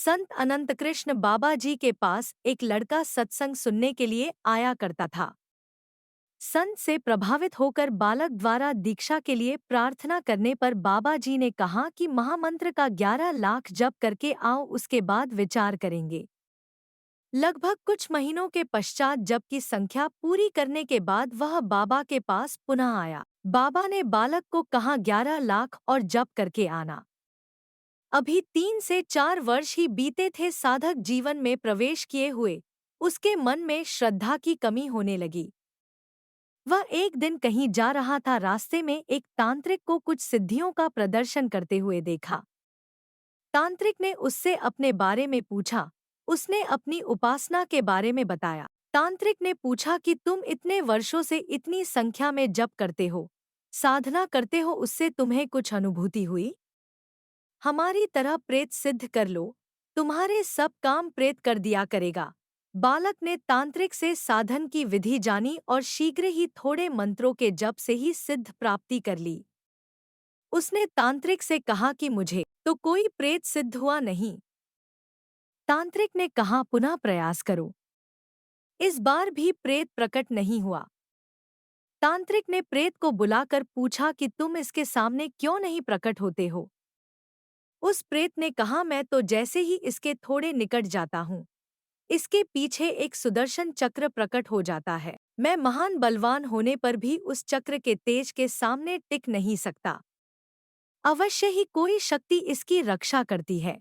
संत अनंतकृष्ण बाबा जी के पास एक लड़का सत्संग सुनने के लिए आया करता था। संत से प्रभावित होकर बालक द्वारा दीक्षा के लिए प्रार्थना करने पर बाबा जी ने कहा कि महामंत्र का 11 लाख जप करके आओ, उसके बाद विचार करेंगे। लगभग कुछ महीनों के पश्चात जप की संख्या पूरी करने के बाद वह बाबा के पास पुनः आया। बाबा ने बालक को कहा 11 लाख और जप करके आना। अभी 3 से 4 वर्ष ही बीते थे साधक जीवन में प्रवेश किए हुए। उसके मन में श्रद्धा की कमी होने लगी। वह एक दिन कहीं जा रहा था, रास्ते में एक तांत्रिक को कुछ सिद्धियों का प्रदर्शन करते हुए देखा। तांत्रिक ने उससे अपने बारे में पूछा। उसने अपनी उपासना के बारे में बताया। तांत्रिक ने पूछा कि तुम इतने वर्षों से इतनी संख्या में जप करते हो, साधना करते हो, उससे तुम्हें कुछ अनुभूति हुई? हमारी तरह प्रेत सिद्ध कर लो, तुम्हारे सब काम प्रेत कर दिया करेगा। बालक ने तांत्रिक से साधन की विधि जानी और शीघ्र ही थोड़े मंत्रों के जप से ही सिद्ध प्राप्ति कर ली। उसने तांत्रिक से कहा कि मुझे तो कोई प्रेत सिद्ध हुआ नहीं। तांत्रिक ने कहा पुनः प्रयास करो। इस बार भी प्रेत प्रकट नहीं हुआ। तांत्रिक ने प्रेत को बुलाकर पूछा कि तुम इसके सामने क्यों नहीं प्रकट होते हो? उस प्रेत ने कहा, मैं तो जैसे ही इसके थोड़े निकट जाता हूँ, इसके पीछे एक सुदर्शन चक्र प्रकट हो जाता है। मैं महान बलवान होने पर भी उस चक्र के तेज के सामने टिक नहीं सकता। अवश्य ही कोई शक्ति इसकी रक्षा करती है।